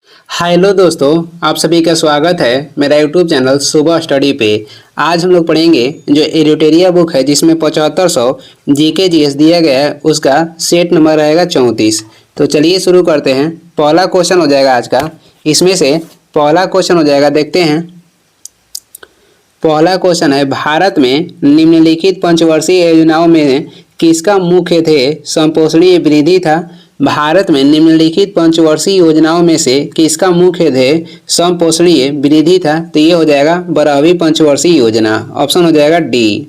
Hello दोस्तों, आप सभी का स्वागत है मेरा यूट्यूब चैनल सुबह स्टडी पे। आज हम लोग पढ़ेंगे जो एडिटोरिया बुक है जिसमें 7500 जीके जीएस दिया गया है, उसका सेट नंबर रहेगा 34। तो चलिए शुरू करते हैं। पहला क्वेश्चन हो जाएगा आज का। इसमें से पहला क्वेश्चन हो जाएगा, देखते हैं। पहला क्वेश्चन है, भारत में निम्नलिखित पंचवर्षीय योजनाओं में किसका मुख्य ध्येय संपोषणीय वृद्धि था। भारत में निम्नलिखित पंचवर्षीय योजनाओं में से किसका मुख्य ध्येय संपोषणीय वृद्धि था। तो ये हो जाएगा 12वीं पंचवर्षीय योजना, ऑप्शन हो जाएगा डी।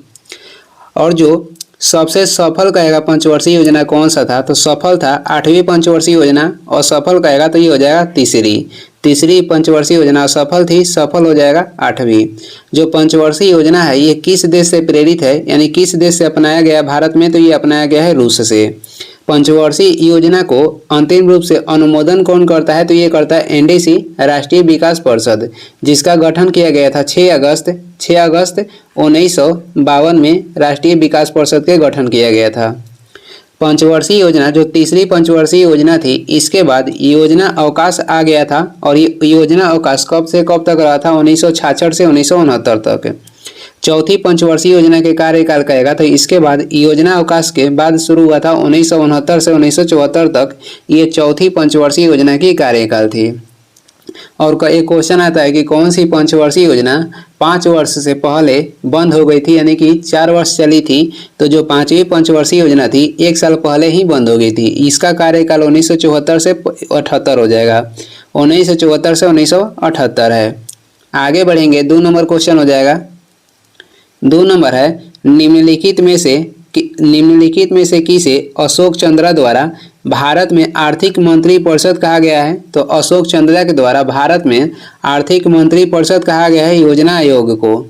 और जो सबसे सफल कहेगा पंचवर्षीय योजना कौन सा था, तो सफल था 8वीं पंचवर्षीय योजना। और सफल कहेगा तो ये हो जाएगा तीसरी पंचवर्षीय योजना सफल थी, सफल हो जाएगा 8वीं। जो पंचवर्षीय योजना है ये किस देश से प्रेरित है, यानी किस देश से अपनाया गया भारत में, तो ये अपनाया गया है रूस से। पंचवर्षीय योजना को अंतिम रूप से अनुमोदन कौन करता है, तो ये करता है एनडीसी, राष्ट्रीय विकास परिषद, जिसका गठन किया गया था 6 अगस्त 1952 में राष्ट्रीय विकास परिषद के गठन किया गया था। पंचवर्षीय योजना जो तीसरी पंचवर्षीय योजना थी, इसके बाद योजना अवकाश आ गया था। और ये योजना अवकाश कब से कब तक रहा था, 1966 से 1969 तक। चौथी पंचवर्षीय योजना के कार्यकाल कहेगा तो इसके बाद योजना अवकाश के बाद शुरू हुआ था 1969 से 1974 तक। ये चौथी पंचवर्षीय योजना की कार्यकाल थी। और एक क्वेश्चन आता है कि कौन सी पंचवर्षीय योजना 5 वर्ष से पहले बंद हो गई थी, यानी कि 4 वर्ष चली थी। तो जो 5वीं पंचवर्षीय योजना थी 1 साल पहले ही बंद हो गई थी। इसका कार्यकाल 1974 से 78 हो जाएगा, 1974 से 1978 है। आगे बढ़ेंगे, 2 नंबर क्वेश्चन हो जाएगा। 2 नंबर है, निम्नलिखित में से किसे अशोक चंद्रा द्वारा भारत में आर्थिक मंत्री परिषद कहा गया है। तो अशोक चंद्रा के द्वारा भारत में आर्थिक मंत्री परिषद कहा गया है योजना आयोग को।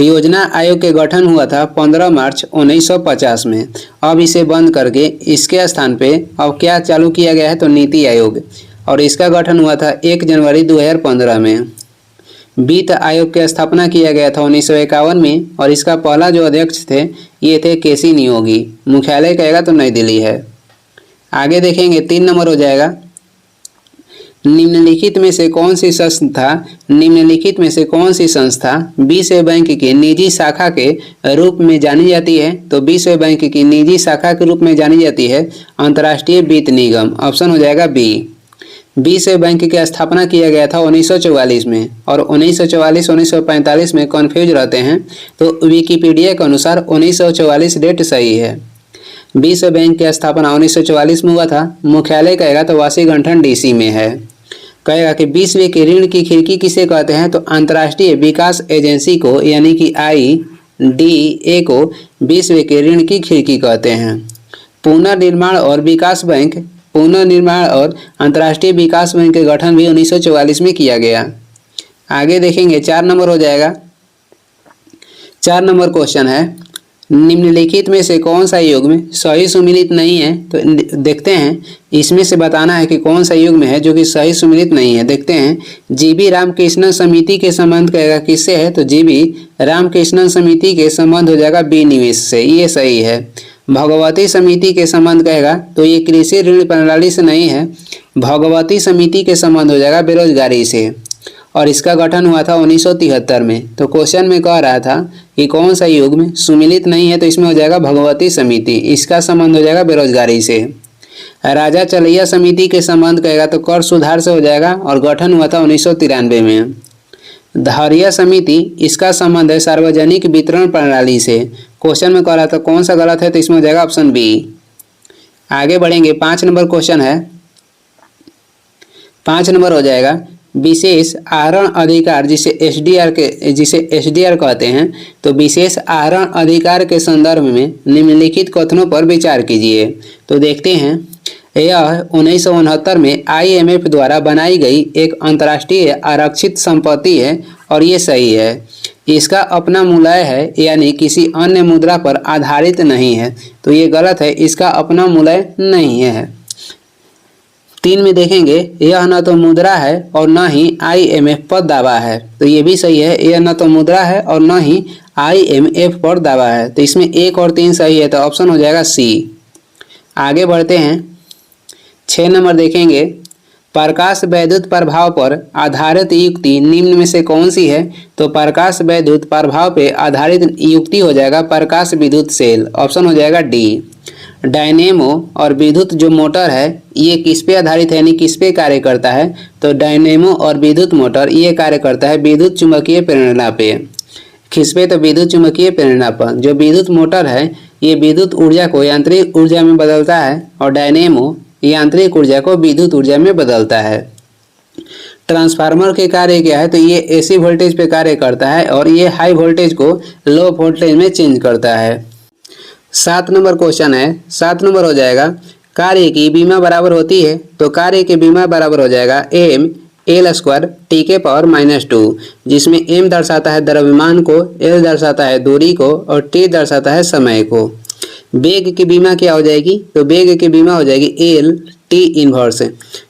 योजना आयोग के गठन हुआ था 15 मार्च 1950 में। अब इसे बंद करके इसके स्थान पे अब क्या चालू किया गया है, तो नीति आयोग। और इसका गठन हुआ था 1 जनवरी 2015 में। वित्त आयोग की स्थापना किया गया था 1951 में। और इसका पहला जो अध्यक्ष थे ये थे केसी नियोगी। मुख्यालय कहेगा तो नई दिल्ली है। आगे देखेंगे, 3 नंबर हो जाएगा। निम्नलिखित में से कौन सी संस्था विश्व बैंक की निजी शाखा के रूप में जानी जाती है। तो विश्व बैंक की निजी शाखा के रूप में जानी जाती है अंतर्राष्ट्रीय वित्त निगम, ऑप्शन हो जाएगा बी। विश्व बैंक की स्थापना किया गया था 1944 में। और 1944-1945 में कन्फ्यूज रहते हैं, तो विकिपीडिया के अनुसार 1944 डेट सही है। विश्व बैंक की स्थापना 1944 में हुआ था। मुख्यालय कहेगा तो वाशिंगटन डीसी में है। कहेगा कि विश्व के ऋण की खिड़की किसे कहते हैं, तो अंतर्राष्ट्रीय विकास एजेंसी को, यानी कि IDA को विश्व के ऋण की खिड़की कहते हैं। पुनर्निर्माण और अंतर्राष्ट्रीय विकास बैंक के गठन भी 1944 में किया गया। आगे देखेंगे, 4 नंबर हो जाएगा। 4 नंबर क्वेश्चन है, निम्नलिखित में से कौन सा युग्म सही सुमेलित नहीं है। तो देखते हैं, इसमें से बताना है कि कौन सा युग्म है जो कि सही सुमेलित नहीं है। देखते हैं, जीबी रामकृष्णन समिति के संबंध कहेगा किससे है, तो जीबी रामकृष्णन समिति के संबंध हो जाएगा बी निवेश से, ये सही है। भगवती समिति के संबंध कहेगा तो ये कृषि ऋण प्रणाली से नहीं है। भगवती समिति के संबंध हो जाएगा बेरोजगारी से। और इसका गठन हुआ था 1973 में। तो क्वेश्चन में कह रहा था कि कौन सा युग्म सुमेलित नहीं है, तो इसमें हो जाएगा भगवती समिति, इसका संबंध हो जाएगा बेरोजगारी से। राजा चलैया समिति के संबंध कहेगा तो कर सुधार से हो जाएगा। और गठन हुआ था 1993 में। धारिया समिति, इसका संबंध है सार्वजनिक वितरण प्रणाली से। क्वेश्चन में कह रहा था कौन सा गलत है, तो इसमें हो जाएगा ऑप्शन बी। आगे बढ़ेंगे, 5 नंबर क्वेश्चन है। 5 नंबर हो जाएगा, विशेष आहरण अधिकार जिसे एसडीआर कहते हैं। तो विशेष आहरण अधिकार के संदर्भ में निम्नलिखित कथनों पर विचार कीजिए। तो देखते हैं, यह 1969 में IMF द्वारा बनाई गई एक अंतर्राष्ट्रीय आरक्षित संपत्ति है और ये सही है। इसका अपना मूल्य है, यानी किसी अन्य मुद्रा पर आधारित नहीं है। तो ये गलत है, इसका अपना मूल्य नहीं है। 3 में देखेंगे, यह न तो मुद्रा है और न ही IMF पर दावा है। तो ये भी सही है, यह न तो मुद्रा है और न ही IMF पर दावा है। तो इसमें 1 और 3 सही है, तो ऑप्शन हो जाएगा सी। आगे बढ़ते हैं, 6 नंबर देखेंगे, प्रकाश वैद्युत प्रभाव पर आधारित युक्ति निम्न में से कौन सी है? तो प्रकाश वैद्युत प्रभाव पे आधारित युक्ति हो जाएगा प्रकाश विद्युत सेल, ऑप्शन हो जाएगा डी। डायनेमो और विद्युत जो मोटर है ये किस पे आधारित है, यानी किस पे कार्य करता है? तो डायनेमो और विद्युत मोटर ये कार्य करता है विद्युत चुंबकीय प्रेरणा पे। किस पे? तो विद्युत चुंबकीय प्रेरणा पर। जो विद्युत मोटर है ये विद्युत ऊर्जा को यांत्रिक ऊर्जा में बदलता है और डायनेमो यांत्रिक ऊर्जा को विद्युत ऊर्जा में बदलता है। ट्रांसफार्मर के कार्य क्या है? तो ये एसी वोल्टेज पे कार्य करता है और ये हाई वोल्टेज को लो वोल्टेज में चेंज करता है। 7 नंबर क्वेश्चन है, 7 नंबर हो जाएगा कार्य की बीमा बराबर होती है। तो कार्य की बीमा बराबर हो जाएगा m एल स्क्वायर टी के पावर -2, जिसमें m दर्शाता है द्रव्यमान को, l दर्शाता है दूरी को और t दर्शाता है समय को। वेग की बीमा क्या हो जाएगी? तो वेग की बीमा हो जाएगी एल टी इनवर्स।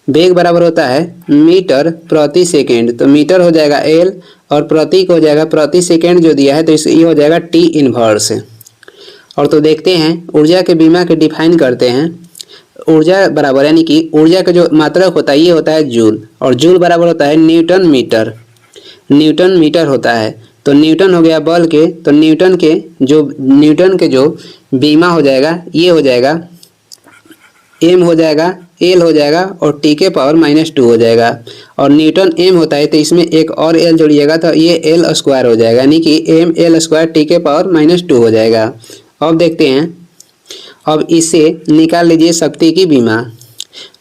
वेग बराबर होता है मीटर प्रति सेकेंड, तो मीटर हो जाएगा एल और प्रति को हो जाएगा प्रति सेकेंड जो दिया है तो ये हो जाएगा टी इनवर्स। और तो देखते हैं ऊर्जा के बीमा के डिफाइन करते हैं। ऊर्जा बराबर यानी कि ऊर्जा का जो मात्रक होता है ये होता है जूल, और जूल बराबर होता है न्यूटन मीटर। न्यूटन मीटर होता है, तो न्यूटन हो गया बल के, तो न्यूटन के जो बीमा हो जाएगा ये हो जाएगा m हो जाएगा, l हो जाएगा और t के पावर -2 हो जाएगा। और न्यूटन m होता है तो इसमें एक और l जोड़िएगा तो ये l स्क्वायर हो जाएगा, यानी कि m l स्क्वायर t के पावर -2 हो जाएगा। अब देखते हैं, अब इससे निकाल लीजिए शक्ति की बीमा।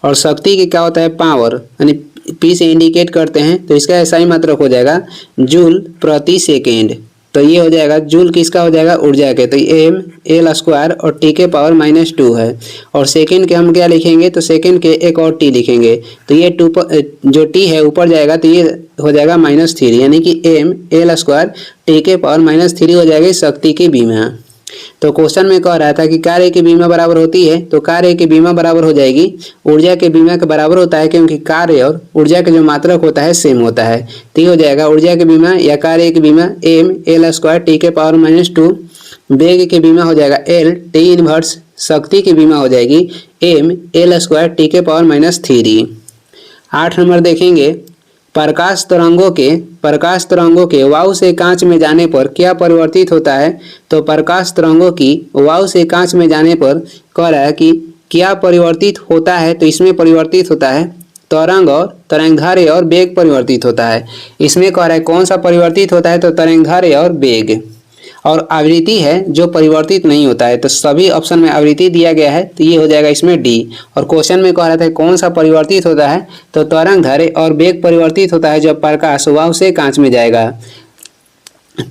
और शक्ति की क्या होता है? पावर, यानी p से इंडिकेट करते हैं तो इसका ऐसा ही मात्रक हो जाएगा जूल प्रति सेकेंड। तो ये हो जाएगा जूल किसका हो जाएगा? ऊर्जा के, तो m l स्क्वायर और t के पावर -2 है। और सेकेंड के हम क्या लिखेंगे? तो सेकेंड के एक और t लिखेंगे, तो ये जो t है ऊपर जाएगा तो ये हो जाएगा -3, यानी कि m l स्क्वायर t के पावर -3 हो जाएगी शक्ति की बीमा। तो क्वेश्चन में कह रहा था कि कार्य की बीमा बराबर होती है, तो कार्य की बीमा बराबर हो जाएगी ऊर्जा के बीमा के बराबर होता है, क्योंकि कार्य और ऊर्जा का जो मात्रक होता है सेम होता है। तो ये हो जाएगा ऊर्जा की बीमा या कार्य की बीमा m l स्क्वायर टी के पावर -2। वेग की बीमा हो जाएगा l टी इनवर्स। शक्ति की बीमा हो जाएगी m l स्क्वायर टी के पावर -3। 8 नंबर देखेंगे, प्रकाश तरंगों के वायु से कांच में जाने पर क्या परिवर्तित होता है? तो प्रकाश तरंगों की वायु से कांच में जाने पर कह रहा है कि क्या परिवर्तित होता है? तो इसमें परिवर्तित होता है तरंग और तरंगधार्य और वेग परिवर्तित होता है। इसमें कह रहा है कौन सा परिवर्तित होता है? तो तरंगधार्य और वेग। और आवृत्ति है जो परिवर्तित नहीं होता है, तो सभी ऑप्शन में आवृत्ति दिया गया है तो ये हो जाएगा इसमें डी। और क्वेश्चन में कह रहा था कौन सा परिवर्तित होता है? तो तरंगधार्य और वेग परिवर्तित होता है जब प्रकाश वायु से कांच में जाएगा।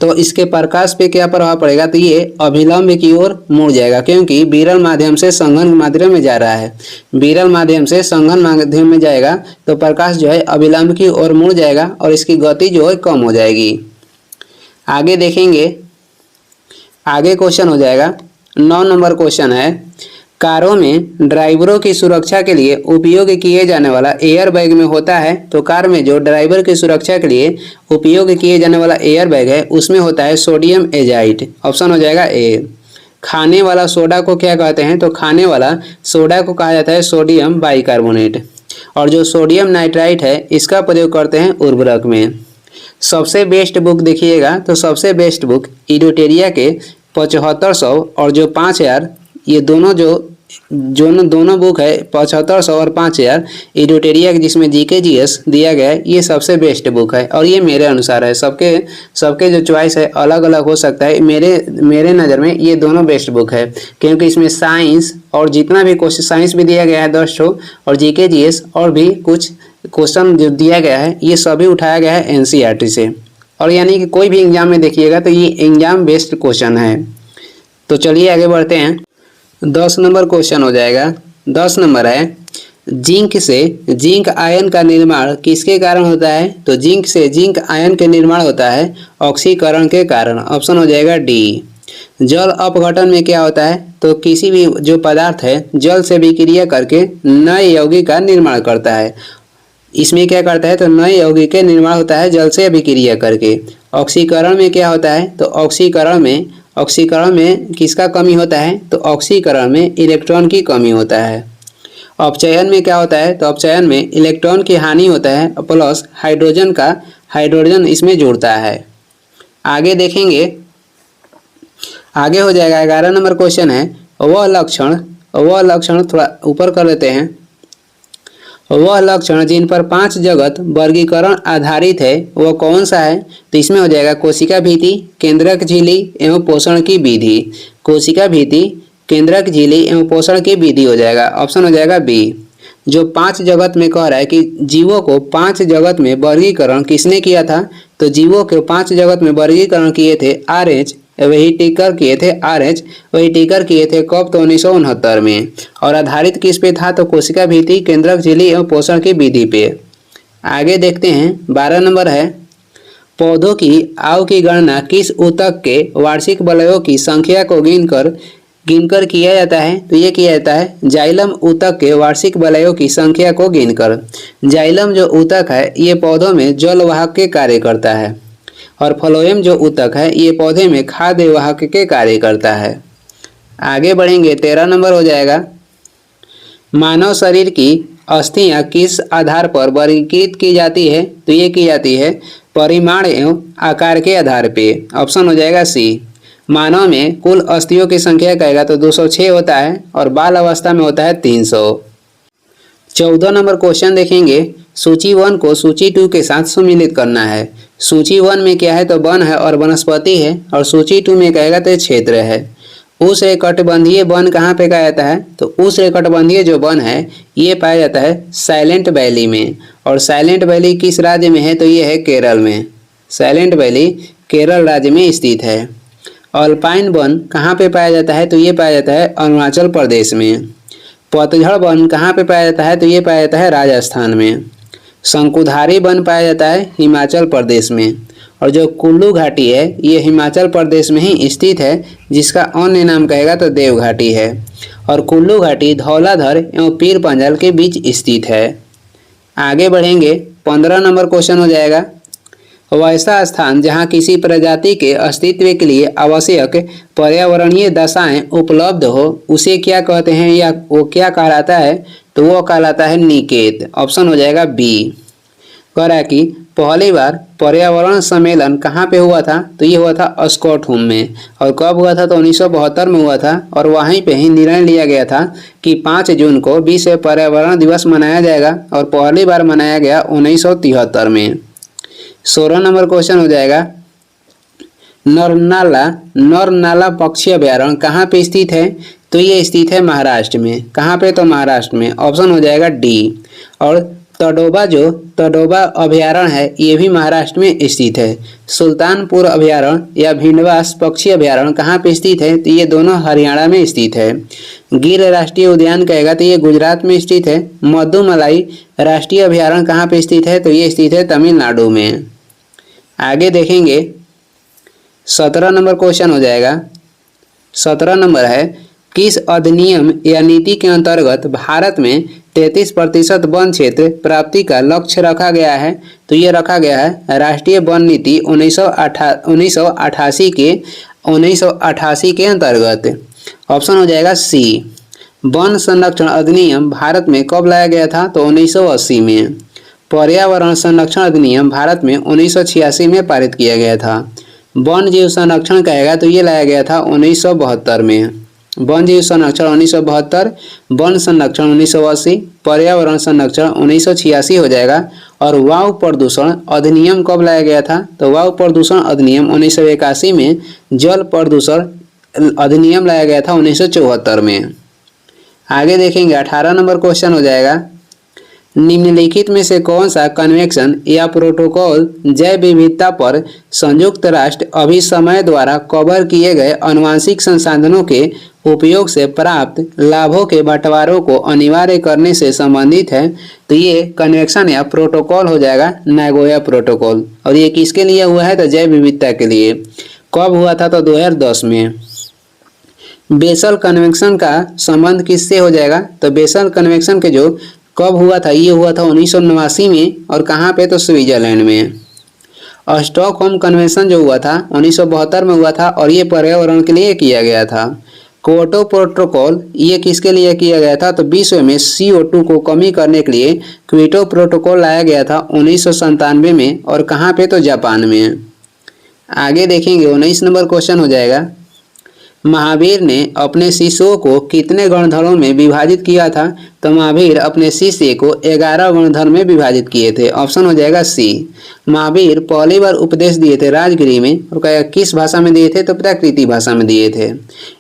तो इसके प्रकाश पे क्या प्रभाव पड़ेगा? तो ये अभिलंब की ओर मुड़ जाएगा, क्योंकि विरल माध्यम से संघन माध्यम में जा रहा है। विरल माध्यम से संघन माध्यम में जाएगा तो प्रकाश जो है अभिलंब की ओर मुड़ जाएगा और इसकी गति जो है कम हो जाएगी। आगे देखेंगे, आगे क्वेश्चन हो जाएगा 9 नंबर क्वेश्चन है, कारों में ड्राइवरों की सुरक्षा के लिए उपयोग किए जाने वाला एयर बैग में होता है। तो कार में जो ड्राइवर की सुरक्षा के लिए उपयोग किए जाने वाला एयर बैग है उसमें होता है सोडियम एजाइड, ऑप्शन हो जाएगा ए। खाने वाला सोडा को क्या कहते हैं? तो खाने वाला सोडा को कहा जाता है सोडियम बाइकार्बोनेट। और जो सोडियम नाइट्राइट है इसका प्रयोग करते हैं उर्वरक में। सबसे बेस्ट बुक देखिएगा, तो सबसे बेस्ट बुक इडोटेरिया के 7500 और जो 5000, ये दोनों बुक है 7500 और 5000 इडोटेरिया के, जिसमें जीके जीएस दिया गया है, ये सबसे बेस्ट बुक है। और ये मेरे अनुसार है, सबके जो चॉइस है अलग अलग हो सकता है। मेरे नज़र में ये दोनों बेस्ट बुक है, क्योंकि इसमें साइंस और जितना भी क्वेश्चन साइंस भी दिया गया है 10 ठो, और जीके जीएस और भी कुछ क्वेश्चन जो दिया गया है ये सभी उठाया गया है एनसीईआरटी से। और यानी कि कोई भी एग्जाम में देखिएगा तो ये एग्जाम बेस्ड क्वेश्चन है। तो चलिए आगे बढ़ते हैं। 10 नंबर क्वेश्चन हो जाएगा। 10 नंबर है, जिंक से जिंक आयन का निर्माण किसके कारण होता है? तो जिंक से जिंक आयन के निर्माण होता है ऑक्सीकरण के कारण, ऑप्शन हो जाएगा डी। जल अपघटन में क्या होता है? तो किसी भी जो पदार्थ है जल से विक्रिया करके नए यौगिक का निर्माण करता है। इसमें क्या करता है? तो नए यौगिक के निर्माण होता है जल से अभिक्रिया करके। ऑक्सीकरण में क्या होता है? तो ऑक्सीकरण में किसका कमी होता है? तो ऑक्सीकरण में इलेक्ट्रॉन की कमी होता है। अपचयन में क्या होता है, तो अपचयन में इलेक्ट्रॉन की हानि होता है प्लस हाइड्रोजन इसमें जुड़ता है। आगे देखेंगे, आगे हो जाएगा 11 नंबर क्वेश्चन है वह लक्षण थोड़ा ऊपर कर लेते हैं। वह लक्षण जिन पर 5 जगत वर्गीकरण आधारित है वह कौन सा है, तो इसमें हो जाएगा कोशिका भित्ति, केंद्रक झिल्ली एवं पोषण की विधि। कोशिका भित्ति, केंद्रक झिल्ली एवं पोषण की विधि हो जाएगा, ऑप्शन हो जाएगा बी। जो 5 जगत में कह रहा है कि जीवों को 5 जगत में वर्गीकरण किसने किया था, तो जीवों के 5 जगत में वर्गीकरण किए थे आरएच, वही टिकर किए थे कब, तो 1969 में। और आधारित किस पे था, तो कोशिका भित्ति, केंद्रक झिल्ली एवं पोषण की विधि पे। आगे देखते हैं 12 नंबर है पौधों की आयु की गणना किस ऊतक के वार्षिक वलयों की संख्या को गिनकर किया जाता है, तो ये किया जाता है जाइलम ऊतक के वार्षिक वलयों की संख्या को गिनकर। जाइलम जो ऊतक है ये पौधों में जलवाहक के कार्य करता है और फ्लोएम जो ऊतक है ये पौधे में खाद्य वाहक के कार्य करता है। आगे बढ़ेंगे 13 नंबर हो जाएगा मानव शरीर की अस्थियां किस आधार पर वर्गीकृत की जाती है, तो ये की जाती है परिमाण एवं आकार के आधार पे, ऑप्शन हो जाएगा सी। मानव में कुल अस्थियों की संख्या कहेगा तो 206 होता है और बाल अवस्था में होता है 300। 14 नंबर क्वेश्चन देखेंगे सूची 1 को सूची 2 के साथ सम्मिलित करना है। सूची 1 में क्या है, तो वन है और वनस्पति है, और सूची 2 में कहेगा तो क्षेत्र है। उष्णकटिबंधीय वन कहाँ पे पाया जाता है, तो उष्णकटिबंधीय जो वन है ये पाया जाता है साइलेंट वैली में, और साइलेंट वैली किस राज्य में है, तो ये है केरल में। साइलेंट वैली केरल राज्य में स्थित है। अल्पाइन वन कहाँ पे पाया जाता है, तो ये पाया जाता है अरुणाचल प्रदेश में। पतझड़ वन कहाँ पे पाया जाता है, तो ये पाया जाता है राजस्थान में। शंकुधारी वन पाया जाता है हिमाचल प्रदेश में, और जो कुल्लू घाटी है ये हिमाचल प्रदेश में ही स्थित है, जिसका अन्य नाम कहेगा तो देव घाटी है। और कुल्लू घाटी धौलाधर एवं पीर पंजल के बीच स्थित है। आगे बढ़ेंगे 15 नंबर क्वेश्चन हो जाएगा वैसा स्थान जहाँ किसी प्रजाति के अस्तित्व के लिए आवश्यक पर्यावरणीय दशाएं उपलब्ध हो उसे क्या कहते हैं, या वो क्या कहलाता है, तो वो कहलाता है निकेत, ऑप्शन हो जाएगा बी। कह रहा है कि पहली बार पर्यावरण सम्मेलन कहाँ पे हुआ था, तो ये हुआ था स्टॉकहोम में, और कब हुआ था, तो 1972 में हुआ था। और वहीं पे ही निर्णय लिया गया था कि 5 जून को विश्व पर्यावरण दिवस मनाया जाएगा, और पहली बार मनाया गया 1973 में। 16 नंबर क्वेश्चन हो जाएगा नरनाला पक्षी अभ्यारण्य कहाँ पे स्थित है, तो ये स्थित है महाराष्ट्र में। कहाँ पे, तो महाराष्ट्र में, ऑप्शन हो जाएगा डी। और तडोबा अभ्यारण्य है ये भी महाराष्ट्र में स्थित है। सुल्तानपुर अभ्यारण्य या भिंडवास पक्षी अभ्यारण्य कहाँ पे स्थित है, तो ये दोनों हरियाणा में स्थित है। गिर राष्ट्रीय उद्यान कहेगा तो ये गुजरात में स्थित है। मधुमलाई राष्ट्रीय अभ्यारण्य कहाँ पे स्थित है, तो ये स्थित है तमिलनाडु में। आगे देखेंगे 17 नंबर क्वेश्चन हो जाएगा। 17 नंबर है किस अधिनियम या नीति के अंतर्गत भारत में 33% वन क्षेत्र प्राप्ति का लक्ष्य रखा गया है, तो ये रखा गया है राष्ट्रीय वन नीति 1988 के अंतर्गत, ऑप्शन हो जाएगा सी। वन संरक्षण अधिनियम भारत में कब लाया गया था, तो 1980 में। पर्यावरण संरक्षण अधिनियम भारत में 1986 में पारित किया गया था। वन जीव संरक्षण कहेगा तो ये लाया गया था 1972 में। वन जीव संरक्षण 1972, वन संरक्षण 1980, पर्यावरण संरक्षण 1986 हो जाएगा। और वायु प्रदूषण अधिनियम कब लाया गया था, तो वायु प्रदूषण अधिनियम 1981 में। जल प्रदूषण अधिनियम लाया गया था 1974 में। आगे देखेंगे 18 नंबर क्वेश्चन हो जाएगा निम्नलिखित में से कौन सा कन्वेंशन या प्रोटोकॉल जैव विविधता पर संयुक्त राष्ट्र अभिसमय द्वारा कवर किए गए आनुवंशिक संसाधनों के उपयोग से प्राप्त लाभों के बंटवारों को अनिवार्य करने से संबंधित है, तो ये कन्वेंशन या प्रोटोकॉल हो जाएगा नागोया प्रोटोकॉल। और ये किसके लिए हुआ है, तो जैव विविधता के लिए। कब हुआ था, तो 2010 में। बेसल कन्वेंशन का संबंध किससे हो जाएगा, तो बेसल कन्वेंशन के जो कब हुआ था, ये हुआ था 1989 में। और कहाँ पे, तो स्विट्जरलैंड में। और स्टॉकहोम कन्वेंशन जो हुआ था 1972 में हुआ था, और ये पर्यावरण के लिए किया गया था। क्योटो प्रोटोकॉल ये किसके लिए किया गया था? तो विश्व में CO2 को कमी करने के लिए क्योटो प्रोटोकॉल लाया गया था 1997 में। और कहाँ पे? तो जापान में। आगे देखेंगे 19 नंबर क्वेश्चन हो जाएगा, महावीर ने अपने शिष्यों को कितने गणधरों में विभाजित किया था? तो महावीर अपने शिष्य को 11 गणधर में विभाजित किए थे। ऑप्शन हो जाएगा सी। महावीर पहली बार उपदेश दिए थे राजगिरी में, और किस भाषा में दिए थे? तो प्राकृतिक भाषा में दिए थे।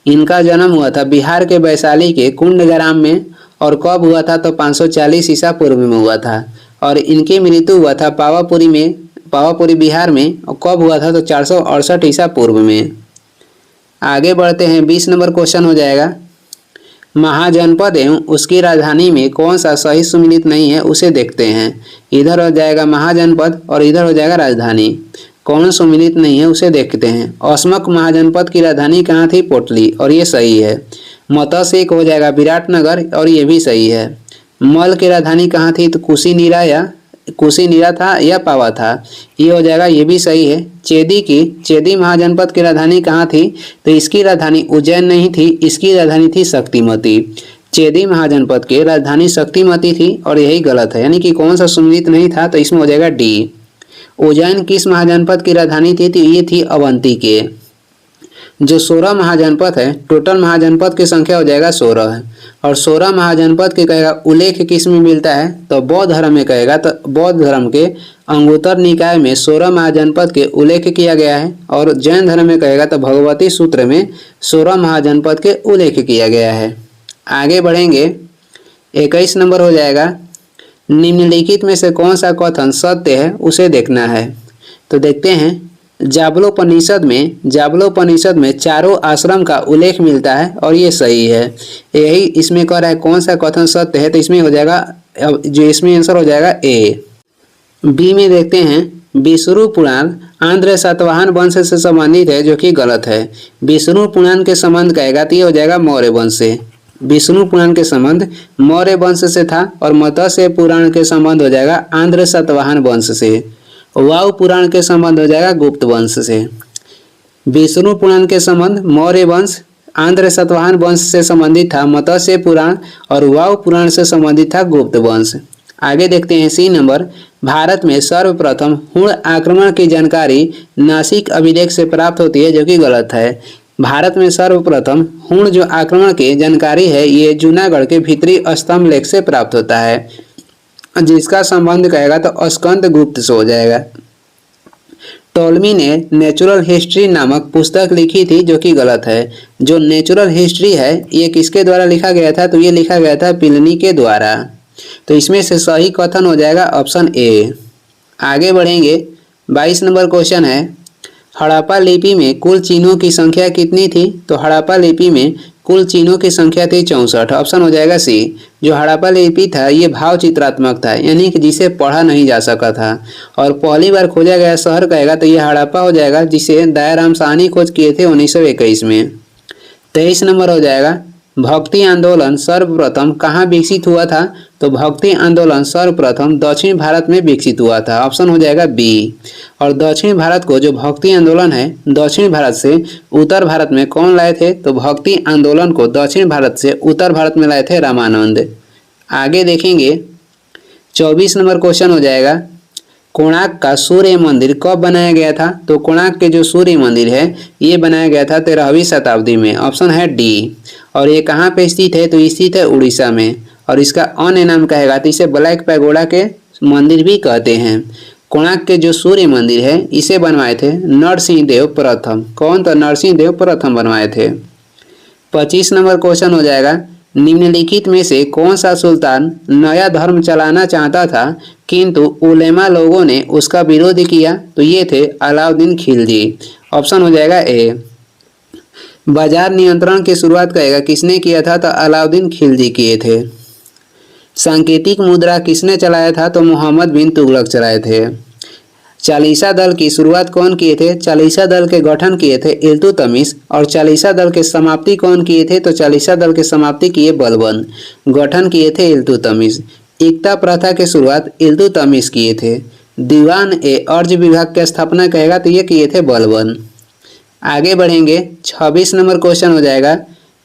इनका जन्म हुआ था बिहार के वैशाली के कुंडग्राम में। और कब हुआ था? तो 540 ईसा पूर्व में हुआ था। और इनकी मृत्यु हुआ था पावापुरी बिहार में। और कब हुआ था? तो 468 ईसा पूर्व में। आगे बढ़ते हैं 20 नंबर क्वेश्चन हो जाएगा, महाजनपद एवं उसकी राजधानी में कौन सा सही सुमिलित नहीं है उसे देखते हैं। इधर हो जाएगा महाजनपद और इधर हो जाएगा राजधानी, कौन सुमिलित नहीं है उसे देखते हैं। औसमक महाजनपद की राजधानी कहाँ थी? पोटली, और ये सही है। मत्स्य एक हो जाएगा विराटनगर, और ये भी सही है। मल की राजधानी कहाँ थी? तो कुशीनीरा था या पावा था, ये हो जाएगा, ये भी सही है। चेदी महाजनपद की राजधानी कहाँ थी? तो इसकी राजधानी उज्जैन नहीं थी, इसकी राजधानी थी शक्तिमती। चेदी महाजनपद की राजधानी शक्तिमती थी, और यही गलत है, यानी कि कौन सा सुमिलित नहीं था? तो इसमें हो जाएगा डी। उज्जैन किस महाजनपद की राजधानी थी? तो ये थी अवंती के। जो 16 महाजनपद है, टोटल महाजनपद की संख्या हो जाएगा 16 है। और 16 महाजनपद के कहेगा उल्लेख किस में मिलता है? तो बौद्ध धर्म में कहेगा, तो बौद्ध धर्म के अंगुत्तर निकाय में 16 महाजनपद के उल्लेख किया गया है। और जैन धर्म में कहेगा तो भगवती सूत्र में 16 महाजनपद के उल्लेख किया गया है। आगे बढ़ेंगे 21 नंबर हो जाएगा, निम्नलिखित में से कौन सा कथन सत्य है उसे देखना है। तो देखते हैं, जाबलोपनिषद में चारों आश्रम का उल्लेख मिलता है, और ये सही है। यही इसमें कह रहा है कौन सा कथन सत्य है, तो इसमें हो जाएगा, जो इसमें आंसर हो जाएगा ए। बी में देखते हैं, विष्णु पुराण आंध्र सातवाहन वंश से संबंधित है, जो कि गलत है। विष्णु पुराण के संबंध कहेगा तो ये हो जाएगा मौर्य वंश से। विष्णु पुराण के संबंध मौर्य वंश से था, और मत्स्य पुराण के संबंध हो जाएगा आंध्र सातवाहन वंश से। वायु पुराण के संबंध हो जाएगा गुप्त वंश से। विष्णु पुराण के संबंध मौर्य वंश आंध्र सातवाहन वंश से संबंधित था, मत्स्य पुराण और वायु पुराण से संबंधित था गुप्त वंश। आगे देखते हैं सी नंबर, भारत में सर्वप्रथम हुण आक्रमण की जानकारी नासिक अभिलेख से प्राप्त होती है, जो कि गलत है। भारत में सर्वप्रथम हुण जो आक्रमण की जानकारी है, ये जूनागढ़ के भीतरी स्तंभ लेख से प्राप्त होता है, जिसका संबंध कहेगा तो स्कंद गुप्त से हो जाएगा। टोलमी ने नेचुरल हिस्ट्री नामक पुस्तक लिखी थी, जो कि गलत है। जो नेचुरल हिस्ट्री है ये किसके द्वारा लिखा गया था? तो ये लिखा गया था प्लिनी के द्वारा। तो इसमें से सही कथन हो जाएगा ऑप्शन ए। आगे बढ़ेंगे 22 नंबर क्वेश्चन है, हड़प्पा लिपि में कुल चिन्हों की संख्या कितनी थी? तो हड़प्पा लिपि में कुल चिन्हों की संख्या थी 64। ऑप्शन हो जाएगा सी। जो हड़प्पा लिपि था ये भाव चित्रात्मक था, यानी कि जिसे पढ़ा नहीं जा सका था। और पहली बार खोजा गया शहर कहेगा तो ये हड़प्पा हो जाएगा, जिसे दयाराम साहनी खोज किए थे 1921 में। 23 नंबर हो जाएगा, भक्ति आंदोलन सर्वप्रथम कहाँ विकसित हुआ था? तो भक्ति आंदोलन सर्वप्रथम दक्षिण भारत में विकसित हुआ था। ऑप्शन हो जाएगा बी। और दक्षिण भारत को जो भक्ति आंदोलन है दक्षिण भारत से उत्तर भारत में कौन लाए थे? तो भक्ति आंदोलन को दक्षिण भारत से उत्तर भारत में लाए थे रामानंद। आगे देखेंगे 24 नंबर क्वेश्चन हो जाएगा, कोणार्क का सूर्य मंदिर कब बनाया गया था? तो कोणार्क के जो सूर्य मंदिर है ये बनाया गया था 13वीं शताब्दी में। ऑप्शन है डी। और ये कहाँ पे स्थित है? तो स्थित है उड़ीसा में। और इसका अन्य नाम कहेगा तो इसे ब्लैक पैगोडा के मंदिर भी कहते हैं। कोणार्क के जो सूर्य मंदिर है इसे बनवाए थे नरसिंह देव प्रथम। कौन? तो नरसिंह देव प्रथम बनवाए थे। 25 नंबर क्वेश्चन हो जाएगा, निम्नलिखित में से कौन सा सुल्तान नया धर्म चलाना चाहता था किंतु उलेमा लोगों ने उसका विरोध किया? तो ये थे अलाउद्दीन खिलजी। ऑप्शन हो जाएगा ए। बाजार नियंत्रण की शुरुआत करेगा किसने किया था? तो अलाउद्दीन खिलजी किए थे। सांकेतिक मुद्रा किसने चलाया था? तो मोहम्मद बिन तुगलक चलाए थे। चालीसा दल की शुरुआत कौन किए थे? चालीसा दल के गठन किए थे इल्तुतमिश। और चालीसा दल के समाप्ति कौन किए थे? तो चालीसा दल के समाप्ति किए बलबन, गठन किए थे इल्तुतमिश। एकता प्रथा की शुरुआत इल्तुतमिश किए थे। दीवान ए अर्ज विभाग की स्थापना कहेगा तो ये किए थे बलबन। आगे बढ़ेंगे 26 नंबर क्वेश्चन हो जाएगा,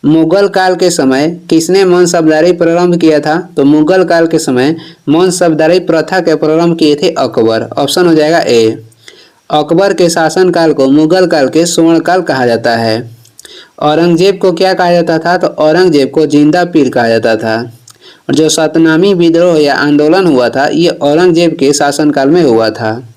मुगल काल के समय किसने मनसबदारी प्रारंभ किया था? तो मुगल काल के समय मनसबदारी प्रथा के प्रारंभ किए थे अकबर। ऑप्शन हो जाएगा ए। अकबर के शासनकाल को मुगल काल के स्वर्ण काल कहा जाता है। औरंगजेब को क्या कहा जाता था? तो औरंगजेब को जिंदा पीर कहा जाता था। और जो सतनामी विद्रोह या आंदोलन हुआ था ये औरंगजेब के शासनकाल में हुआ था।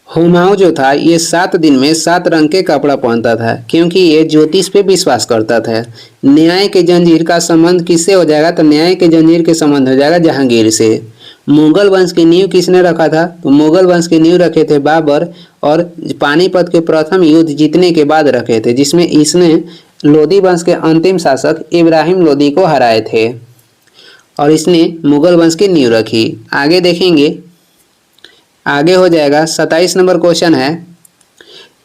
हुमायूं जो था ये 7 दिन में 7 रंग के कपड़ा पहनता था क्योंकि ये ज्योतिष पे विश्वास करता था। न्याय के जंजीर का संबंध किससे हो जाएगा? तो न्याय के जंजीर के संबंध हो जाएगा जहांगीर से। मुगल वंश की नींव किसने रखा था? तो मुगल वंश की नींव रखे थे बाबर और पानीपत के प्रथम युद्ध जीतने के बाद रखे थे, जिसमें इसने लोदी वंश के अंतिम शासक इब्राहिम लोदी को हराए थे और इसने मुगल वंश की नींव रखी। आगे देखेंगे, आगे हो जाएगा 27 नंबर क्वेश्चन है,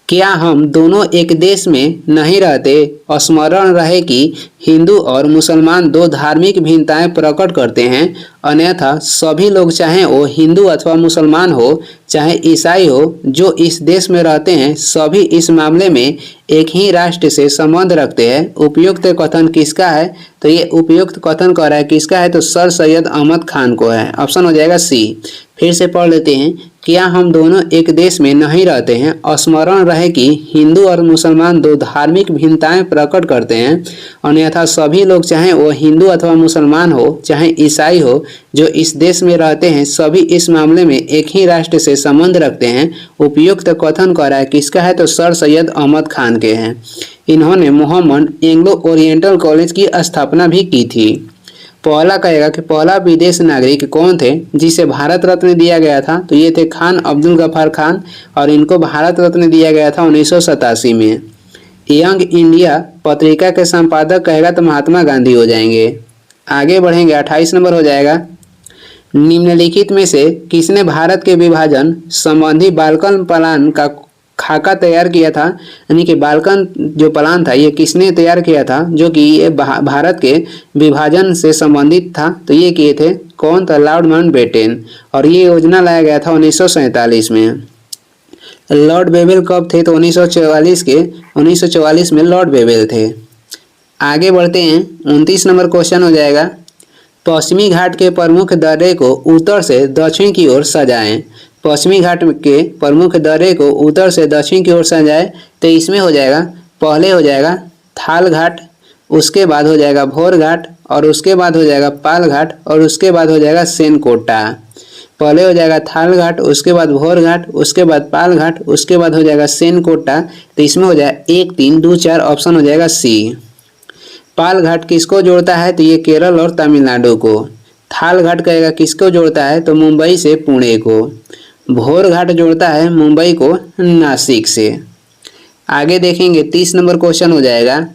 क्या हम दोनों एक देश में नहीं रहते? स्मरण रहे कि हिंदू और मुसलमान दो धार्मिक भिन्नताएं प्रकट करते हैं, अन्यथा सभी लोग चाहे वो हिंदू अथवा मुसलमान हो चाहे ईसाई हो जो इस देश में रहते हैं सभी इस मामले में एक ही राष्ट्र से संबंध रखते हैं। उपयुक्त कथन किसका है? तो ये उपयुक्त कथन कह रहा है किसका है? तो सर सैयद अहमद खान को है। ऑप्शन हो जाएगा सी। फिर से पढ़ लेते हैं, क्या हम दोनों एक देश में नहीं रहते हैं? स्मरण रहे कि हिंदू और मुसलमान दो धार्मिक भिन्नताएं प्रकट करते हैं, अन्यथा सभी लोग चाहे वो हिंदू अथवा मुसलमान हो चाहे ईसाई हो जो इस देश में रहते हैं सभी इस मामले में एक ही राष्ट्र से संबंध रखते हैं। उपयुक्त कथन कह रहा है किसका है? तो सर सैयद अहमद खान के हैं। इन्होंने मोहम्मद एंग्लो ओरिएंटल कॉलेज की स्थापना भी की थी। पहला कहेगा कि पहला विदेश नागरिक कौन थे जिसे भारत रत्न दिया गया था? तो ये थे खान अब्दुल गफ्फार खान और इनको भारत रत्न दिया गया था 1987 में। यंग इंडिया पत्रिका के संपादक कहेगा तो महात्मा गांधी हो जाएंगे। आगे बढ़ेंगे, 28 नंबर हो जाएगा, निम्नलिखित में से किसने भारत के विभाजन संबंधी बाल्कन प्लान का खाका तैयार किया था? यानी कि बाल्कन जो प्लान था ये किसने तैयार किया था जो कि ये भारत के विभाजन से संबंधित था? तो ये किए थे कौन? था लॉर्ड माउंटबेटन। और ये योजना लाया गया था 1947 में। लॉर्ड बेवेल कब थे? तो 1944 में लॉर्ड बेवेल थे। आगे बढ़ते हैं, 29 नंबर क्वेश्चन हो जाएगा, पश्चिमी घाट के प्रमुख दर्रे को उत्तर से दक्षिण की ओर सजाएं। पश्चिमी घाट के प्रमुख दर्रे को उत्तर से दक्षिण की ओर सजाएं। तो इसमें हो जाएगा, पहले हो जाएगा थाल घाट, उसके बाद हो जाएगा भोर घाट और उसके बाद हो जाएगा पाल घाट और उसके बाद हो जाएगा सेनकोटा। पहले हो जाएगा थाल घाट, उसके बाद भोर घाट, उसके बाद पाल घाट, उसके बाद हो जाएगा सेनकोटा। तो इसमें हो जाएगा 1, 3, 2, 4 ऑप्शन हो जाएगा सी। पाल घाट किसको जोड़ता है? तो ये केरल और तमिलनाडु को। थाल घाट कहेगा किसको जोड़ता है? तो मुंबई से पुणे को। भोर घाट जोड़ता है मुंबई को नासिक से। आगे देखेंगे, 30 नंबर क्वेश्चन हो जाएगा,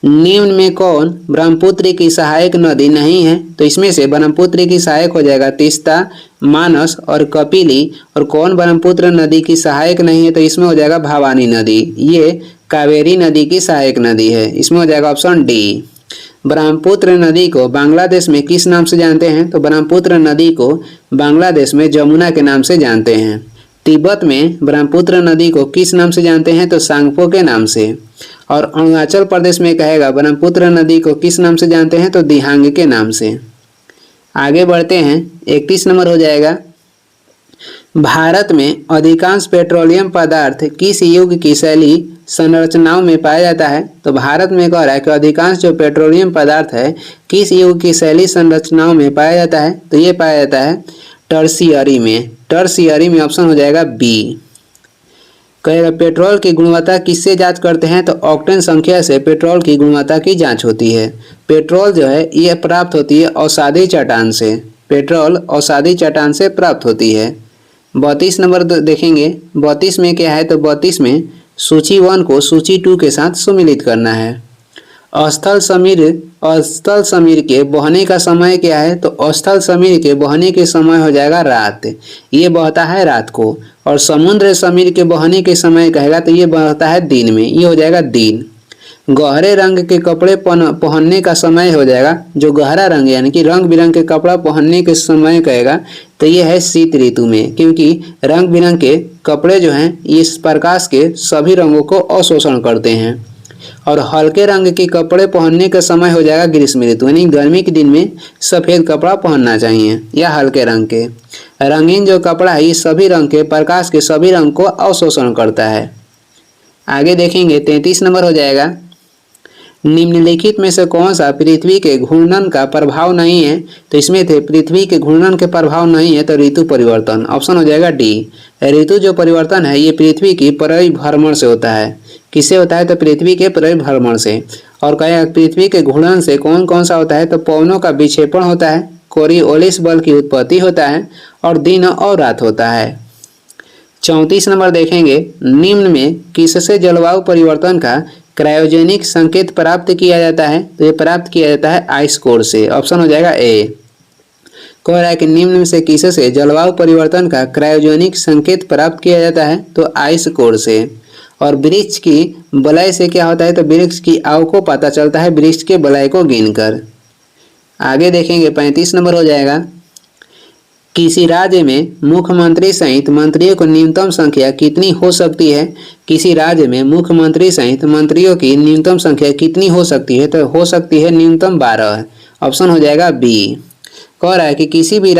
निम्न में कौन ब्रह्मपुत्र की सहायक नदी नहीं है? तो इसमें से ब्रह्मपुत्र की सहायक हो जाएगा तीस्ता, मानस और कपिली। और कौन ब्रह्मपुत्र नदी की सहायक नहीं है? तो इसमें हो जाएगा भवानी नदी। ये कावेरी नदी की सहायक नदी है। इसमें हो जाएगा ऑप्शन डी। ब्रह्मपुत्र नदी को बांग्लादेश में किस नाम से जानते हैं? तो ब्रह्मपुत्र नदी को बांग्लादेश में जमुना के नाम से जानते हैं। तिब्बत में ब्रह्मपुत्र नदी को किस नाम से जानते हैं? तो सांगपो के नाम से। और अरुणाचल प्रदेश में कहेगा ब्रह्मपुत्र नदी को किस नाम से जानते हैं? तो दिहांग के नाम से। आगे बढ़ते हैं, 31 नंबर हो जाएगा, भारत में अधिकांश पेट्रोलियम पदार्थ किस युग की शैली संरचनाओं में पाया जाता है? तो भारत में कह रहा है कि अधिकांश जो पेट्रोलियम पदार्थ है किस युग की शैली संरचनाओं में पाया जाता है? तो ये पाया जाता है टर्शियरी में। टर्शियरी में ऑप्शन हो जाएगा बी। कहेगा पेट्रोल की गुणवत्ता किससे जांच करते हैं? तो ऑक्टेन संख्या से पेट्रोल की गुणवत्ता की जांच होती है। पेट्रोल जो है ये प्राप्त होती है औषधि चट्टान से। पेट्रोल औषधि चट्टान से प्राप्त होती है। 32 नंबर देखेंगे, 32 में क्या है? तो 32 में सूची 1 को सूची 2 के साथ सम्मिलित करना है। स्थल समीर के बहने का समय क्या है? तो स्थल समीर के बहने के समय हो जाएगा रात। ये बहता है रात को। और समुद्र समीर के बहने के समय कहेगा तो ये बहता है दिन में। ये हो जाएगा दिन। गहरे रंग के कपड़े पहनने का समय हो जाएगा, जो गहरा रंग यानी कि रंग बिरंग के कपड़ा पहनने के समय कहेगा तो ये है शीत ऋतु में, क्योंकि रंग बिरंग के कपड़े जो हैं इस प्रकाश के सभी रंगों को अवशोषण करते हैं। और हल्के रंग के कपड़े पहनने का समय हो जाएगा ग्रीष्म ऋतु, यानी गर्मी के दिन में सफ़ेद कपड़ा पहनना चाहिए या हल्के रंग के। रंगीन जो कपड़ा है ये सभी रंग के प्रकाश के सभी रंग को अवशोषण करता है। आगे देखेंगे 33 नंबर हो जाएगा, निम्नलिखित में से कौन सा पृथ्वी के घूर्णन का प्रभाव नहीं है? तो इसमें थे पृथ्वी के घूर्णन के प्रभाव नहीं है तो ऋतु परिवर्तन, ऑप्शन हो जाएगा डी। ऋतु जो परिवर्तन है ये पृथ्वी की परिभ्रमण से होता है। किससे होता है? तो पृथ्वी के परिभ्रमण से। और कहें पृथ्वी के घूर्णन से कौन कौन सा होता है? तो पवनों का विक्षेपण होता है, कोरियोलिस बल की उत्पत्ति होता है और दिन और रात होता है। 34 नंबर देखेंगे, निम्न में किससे जलवायु परिवर्तन का क्रायोजेनिक संकेत प्राप्त किया जाता है? तो ये प्राप्त किया जाता है आइस कोर से, ऑप्शन हो जाएगा ए। कह रहा है कि निम्न में से किससे जलवायु परिवर्तन का क्रायोजेनिक संकेत प्राप्त किया जाता है? तो आइस कोर से। और वृक्ष की बलय से क्या होता है? तो वृक्ष की आयु को पता चलता है वृक्ष के बलय को गिनकर। आगे देखेंगे 35 नंबर हो जाएगा, किसी राज्य में मुख्यमंत्री सहित मंत्रियों की न्यूनतम संख्या कितनी हो सकती है? किसी राज्य में मुख्यमंत्री सहित मंत्रियों की न्यूनतम संख्या कितनी हो सकती है? तो हो सकती है न्यूनतम 12, ऑप्शन हो जाएगा बी। कह रहा है कि किसी भी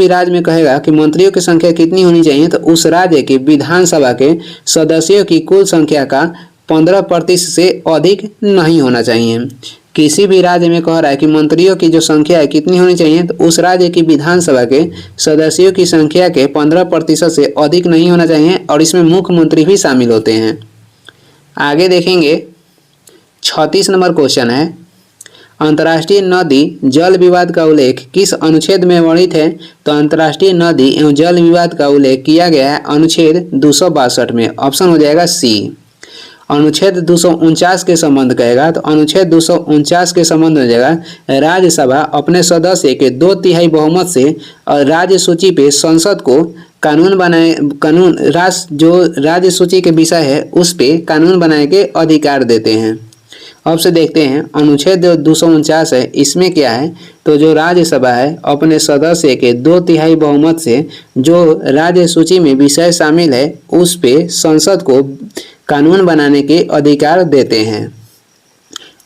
राज्य में कहेगा कि मंत्रियों की संख्या कितनी होनी चाहिए तो उस राज्य के विधानसभा के सदस्यों की कुल संख्या का 15% से अधिक नहीं होना चाहिए। किसी भी राज्य में कह रहा है कि मंत्रियों की जो संख्या है कितनी होनी चाहिए तो उस राज्य की विधानसभा के सदस्यों की संख्या के 15% से अधिक नहीं होना चाहिए और इसमें मुख्यमंत्री भी शामिल होते हैं। आगे देखेंगे 36 नंबर क्वेश्चन है, अंतर्राष्ट्रीय नदी जल विवाद का उल्लेख किस अनुच्छेद में वर्णित है? तो अंतर्राष्ट्रीय नदी एवं जल विवाद का उल्लेख किया गया है अनुच्छेद 262 में, ऑप्शन हो जाएगा सी। अनुच्छेद 249 के संबंध कहेगा तो अनुच्छेद 249 के संबंध हो जाएगा, राज्यसभा अपने सदस्य के 2/3 बहुमत से और राज्य सूची पे संसद को जो राज्य सूची के विषय है उस पे कानून बनाने के अधिकार देते हैं। अब से देखते हैं अनुच्छेद 249 है, इसमें क्या है? तो जो राज्यसभा है अपने सदस्य के 2/3 बहुमत से जो राज्य सूची में विषय शामिल है उस पे संसद को कानून बनाने के अधिकार देते हैं।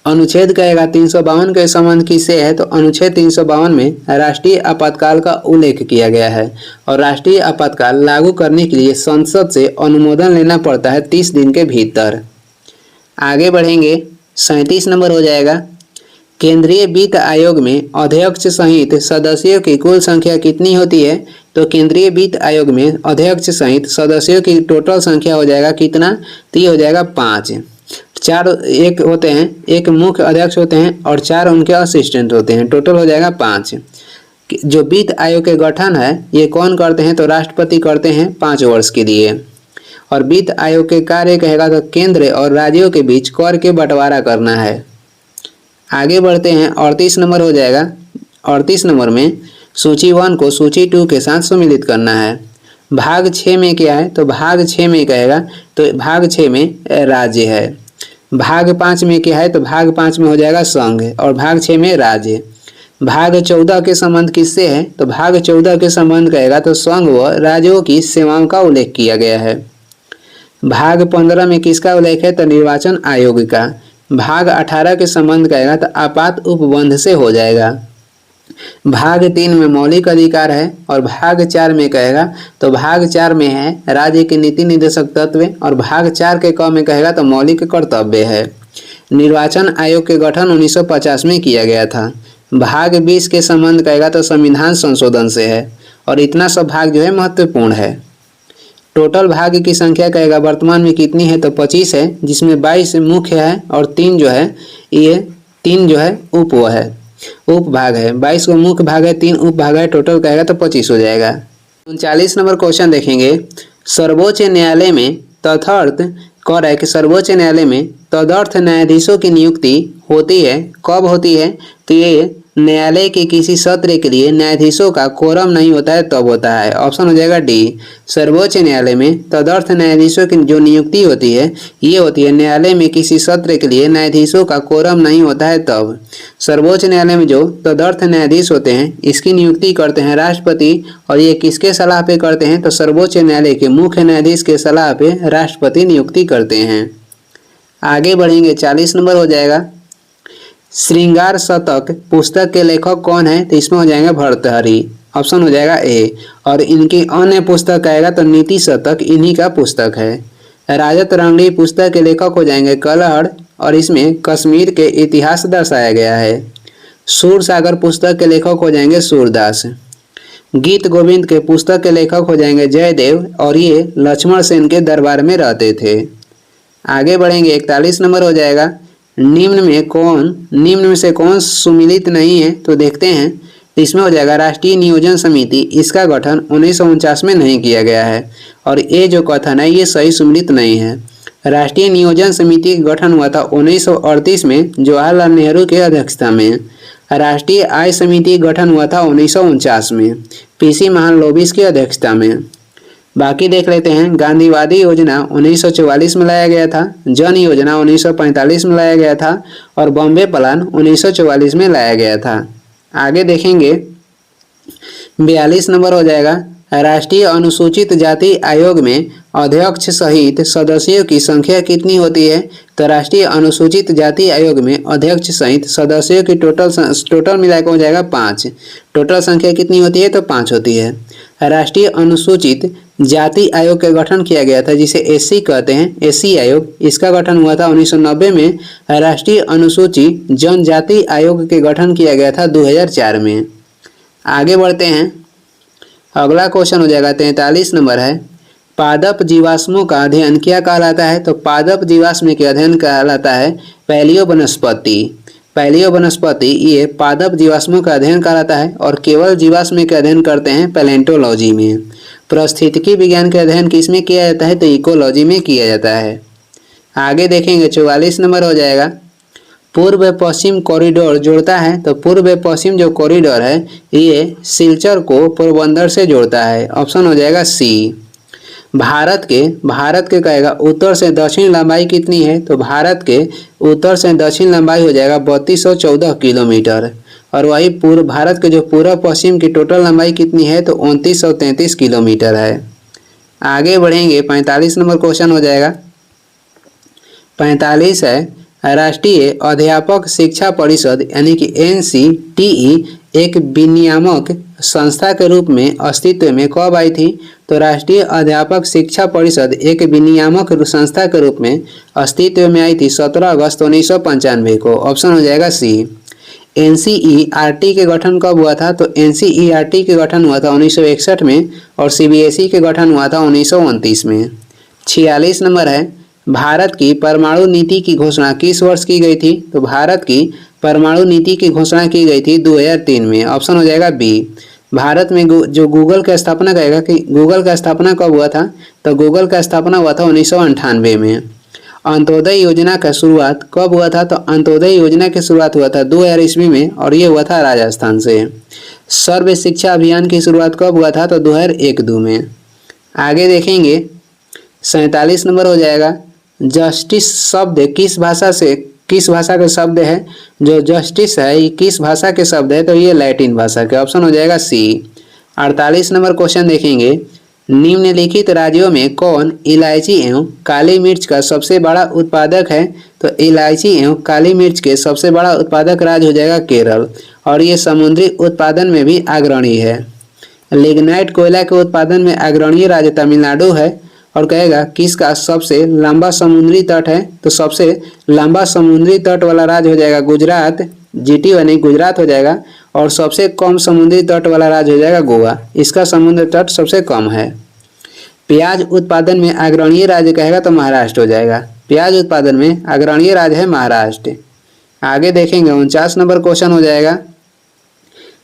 अनुच्छेद कहेगा 352 के संबंध किससे है? तो अनुच्छेद 352 में राष्ट्रीय आपातकाल का उल्लेख किया गया है और राष्ट्रीय आपातकाल लागू करने के लिए संसद से अनुमोदन लेना पड़ता है 30 दिन के भीतर। आगे बढ़ेंगे 37 नंबर हो जाएगा, केंद्रीय वित्त आयोग में अध्यक्ष सहित सदस्यों की कुल संख्या कितनी होती है? तो केंद्रीय वित्त आयोग में अध्यक्ष सहित सदस्यों की टोटल संख्या हो जाएगा कितना? तो ये हो जाएगा 5। 4 एक होते हैं, एक मुख्य अध्यक्ष होते हैं और 4 उनके असिस्टेंट होते हैं, टोटल हो जाएगा 5। जो वित्त आयोग के गठन है ये कौन करते हैं? तो राष्ट्रपति करते हैं 5 वर्ष के लिए। और वित्त आयोग के कार्य कहेगा तो केंद्र और राज्यों के बीच कर के बंटवारा करना है। आगे बढ़ते हैं 38 नंबर हो जाएगा, 38 नंबर में सूची 1 को सूची 2 के साथ सम्मिलित करना है। भाग 6 में क्या है? तो भाग 6 में कहेगा तो भाग 6 में राज्य है। भाग 5 में क्या है? तो भाग 5 में हो जाएगा संघ और भाग 6 में राज्य। भाग 14 के संबंध किससे है? तो भाग 14 के संबंध कहेगा तो संघ व राज्यों की सेवाओं का उल्लेख किया गया है। भाग 15 में किसका उल्लेख है? तो निर्वाचन आयोग का। भाग 18 के संबंध कहेगा तो आपात उपबंध से हो जाएगा। भाग 3 में मौलिक अधिकार है और भाग 4 में कहेगा तो भाग 4 में है राज्य के नीति निर्देशक तत्व और भाग 4 के क में कहेगा तो मौलिक कर्तव्य है। निर्वाचन आयोग के गठन 1950 में किया गया था। भाग 20 के संबंध कहेगा तो संविधान संशोधन से है और इतना सब भाग जो है महत्वपूर्ण है। टोटल भाग की संख्या कहेगा वर्तमान में कितनी है? तो 25 है, जिसमें 22 मुख्य है और 3 जो है ये 3 जो है उप भाग है। 22 को मुख्य भाग है, 3 उप भाग है, टोटल कहेगा तो 25 हो जाएगा। 39 नंबर क्वेश्चन देखेंगे, सर्वोच्च न्यायालय में तदर्थ कह रहा है कि सर्वोच्च न्यायालय में तदर्थ न्यायाधीशों की नियुक्ति होती है, कब होती है? तो ये न्यायालय के किसी सत्र के लिए न्यायाधीशों का कोरम नहीं होता है तब होता है। ऑप्शन हो जाएगा डी। सर्वोच्च न्यायालय में तदर्थ न्यायाधीशों की जो नियुक्ति होती है ये होती है न्यायालय में किसी सत्र के लिए न्यायाधीशों का कोरम नहीं होता है तब। सर्वोच्च न्यायालय में जो तदर्थ न्यायाधीश होते हैं इसकी नियुक्ति करते हैं राष्ट्रपति, और ये किसके सलाह पे करते हैं तो सर्वोच्च न्यायालय के मुख्य न्यायाधीश के सलाह पे राष्ट्रपति नियुक्ति करते हैं। आगे बढ़ेंगे 40 नंबर हो जाएगा। श्रृंगार शतक पुस्तक के लेखक कौन है तो इसमें हो जाएगा भर्तृहरि। ऑप्शन हो जाएगा ए। और इनकी अन्य पुस्तक आएगा तो नीति शतक इन्हीं का पुस्तक है। राजा तरंगी पुस्तक के लेखक हो जाएंगे कलहड़, और इसमें कश्मीर के इतिहास दर्शाया गया है। सूरसागर पुस्तक के लेखक हो जाएंगे सूरदास। गीत गोविंद के पुस्तक के लेखक हो जाएंगे जयदेव, और ये लक्ष्मण सेन के दरबार में रहते थे। आगे बढ़ेंगे 41 नंबर हो जाएगा। निम्न में से कौन सुमिलित नहीं है तो देखते हैं। तो इसमें हो जाएगा राष्ट्रीय नियोजन समिति, इसका गठन 1949 में नहीं किया गया है, और ये जो कथन है ये सही सुमिलित नहीं है। राष्ट्रीय नियोजन समिति का गठन हुआ था 1938 में जवाहरलाल नेहरू के अध्यक्षता में। राष्ट्रीय आय समिति का गठन हुआ था 1949 में पीसी महालनोबिस की अध्यक्षता में। बाकी देख लेते हैं। गांधीवादी योजना 1944 में लाया गया था, जन योजना 1945 में लाया गया था, और बॉम्बे प्लान 1944 में लाया गया था। आगे देखेंगे 42 नंबर हो जाएगा। राष्ट्रीय अनुसूचित जाति आयोग में अध्यक्ष सहित सदस्यों की संख्या कितनी होती है तो राष्ट्रीय अनुसूचित जाति आयोग में अध्यक्ष सहित सदस्यों की टोटल मिलाकर हो जाएगा 5। टोटल संख्या कितनी होती है तो 5 होती है। राष्ट्रीय अनुसूचित जाति आयोग का गठन किया गया था जिसे एससी कहते हैं, एससी आयोग। इसका गठन हुआ था 1990 में। राष्ट्रीय अनुसूचित जनजाति आयोग के गठन किया गया था 2004 में। आगे बढ़ते हैं। अगला क्वेश्चन हो जाएगा 43 नंबर है। पादप जीवाश्मों का अध्ययन क्या कहलाता है तो पादप जीवाश्म के अध्ययन कहलाता है पैलियो वनस्पति। पैलियो वनस्पति ये पादप जीवाश्मों का अध्ययन कहलाता है, और केवल जीवाश्म के अध्ययन करते हैं पैलेंटोलॉजी में। पारिस्थितिकी विज्ञान के अध्ययन किसमें किया जाता है तो इकोलॉजी में किया जाता है। आगे देखेंगे 44 नंबर हो जाएगा। पूर्व पश्चिम कॉरिडोर जोड़ता है तो पूर्व पश्चिम जो कॉरिडोर है ये सिलचर को पोरबंदर से जोड़ता है। ऑप्शन हो जाएगा सी। भारत के कहेगा उत्तर से दक्षिण लंबाई कितनी है तो भारत के उत्तर से दक्षिण लंबाई हो जाएगा 3214 किलोमीटर, और वही पूर्व भारत के जो पूर्व पश्चिम की टोटल लंबाई कितनी है तो 2933 किलोमीटर है। आगे बढ़ेंगे 45 नंबर क्वेश्चन हो जाएगा। 45 है। राष्ट्रीय अध्यापक शिक्षा परिषद यानी कि NCTE एक विनियामक संस्था के रूप में अस्तित्व में कब आई थी तो राष्ट्रीय अध्यापक शिक्षा परिषद एक विनियामक संस्था के रूप में अस्तित्व में आई थी 17 अगस्त 1995 को। ऑप्शन हो जाएगा सी। NCERT के गठन कब हुआ था तो NCERT के गठन हुआ था 1961 में, और CBSE के गठन हुआ था 1929 में। 46 नंबर है। भारत की परमाणु नीति की घोषणा किस वर्ष की गई थी तो भारत की परमाणु नीति की घोषणा की गई थी 2003 में। ऑप्शन हो जाएगा बी। भारत में जो गूगल का स्थापना कहेगा कि गूगल का स्थापना कब हुआ था तो गूगल का स्थापना हुआ था 1998 में। अंत्योदय योजना का शुरुआत कब हुआ था तो अंत्योदय योजना की शुरुआत हुआ था 2000 ईस्वी में, और ये हुआ था राजस्थान से। सर्व शिक्षा अभियान की शुरुआत कब हुआ था तो 2001-2 में। आगे देखेंगे 47 नंबर हो जाएगा। जस्टिस शब्द किस भाषा के शब्द है जो जस्टिस है ये किस भाषा के शब्द है तो ये लैटिन भाषा के। ऑप्शन हो जाएगा सी। 48 नंबर क्वेश्चन देखेंगे। निम्नलिखित राज्यों में कौन इलायची एवं काली मिर्च का सबसे बड़ा उत्पादक है तो इलायची एवं काली मिर्च के सबसे बड़ा उत्पादक राज्य हो जाएगा केरल, और ये समुद्री उत्पादन में भी अग्रणी है। लिग्नाइट कोयला के उत्पादन में अग्रणी राज्य तमिलनाडु है, और कहेगा किसका सबसे लंबा समुद्री तट है तो सबसे लंबा समुद्री तट वाला राज्य हो जाएगा गुजरात। GT यानी गुजरात हो जाएगा, और सबसे कम समुद्री तट वाला राज्य हो जाएगा गोवा। इसका समुद्र तट सबसे कम है। प्याज उत्पादन में अग्रणी राज्य कहेगा तो महाराष्ट्र हो जाएगा। प्याज उत्पादन में अग्रणी राज्य है महाराष्ट्र। आगे देखेंगे 49 नंबर क्वेश्चन हो जाएगा।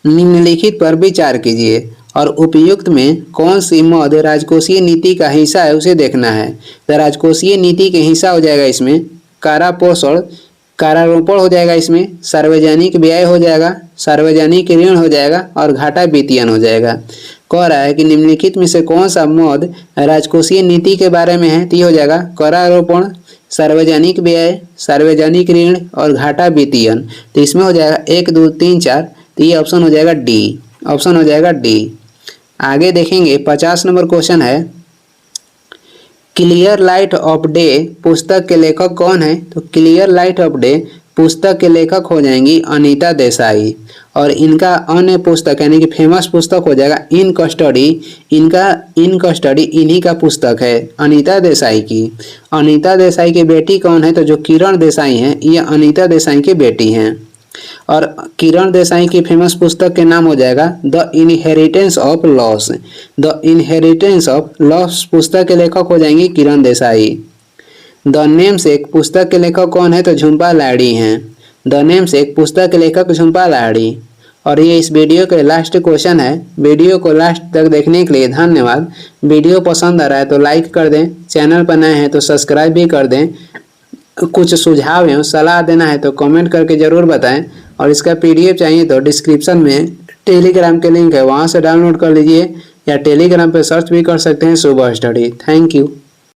निम्नलिखित पर विचार कीजिए और उपयुक्त में कौन सी मद राजकोषीय नीति का हिस्सा है उसे देखना है। तो राजकोषीय नीति के हिस्सा हो जाएगा इसमें कारारोपण हो जाएगा, इसमें सार्वजनिक व्यय हो जाएगा, सार्वजनिक ऋण हो जाएगा और घाटा वित्तीयन हो जाएगा। कह रहा है कि निम्नलिखित में से कौन सा मद राजकोषीय नीति के बारे में है, तो ये हो जाएगा करारोपण, सार्वजनिक व्यय, सार्वजनिक ऋण और घाटा वित्तीयन। तो इसमें हो जाएगा 1 2 3 4, तो ये ऑप्शन हो जाएगा डी, ऑप्शन हो जाएगा डी। आगे देखेंगे 50 नंबर क्वेश्चन है, क्लियर लाइट ऑफ डे पुस्तक के लेखक कौन है? तो क्लियर लाइट ऑफ डे पुस्तक के लेखक हो जाएंगी अनीता देसाई, और इनका अन्य पुस्तक यानी कि फेमस पुस्तक हो जाएगा इन कस्टडी। इनका इन कस्टडी इन्हीं का पुस्तक है अनीता देसाई की। अनीता देसाई की बेटी कौन है? तो जो किरण देसाई हैं ये अनीता देसाई की बेटी हैं। और किरण देसाई की फेमस पुस्तक के नाम हो जाएगा the inheritance of loss. The inheritance of loss पुस्तक के लेखक हो जाएंगी किरण देसाई। द नेमसेक पुस्तक के लेखक कौन है? तो झुम्पा लाहिड़ी हैं। द नेमसेक पुस्तक के लेखक झुम्पा लाहिड़ी। और ये इस वीडियो के लास्ट क्वेश्चन है। वीडियो को लास्ट तक देखने के लिए धन्यवाद। वीडियो पसंद आ रहा है तो लाइक कर दें, चैनल पर नए हैं तो सब्सक्राइब भी कर दें। कुछ सुझाव एवं सलाह देना है तो कमेंट करके ज़रूर बताएं। और इसका PDF चाहिए तो डिस्क्रिप्शन में टेलीग्राम के लिंक है, वहाँ से डाउनलोड कर लीजिए, या टेलीग्राम पर सर्च भी कर सकते हैं सुबह स्टडी। Thank you.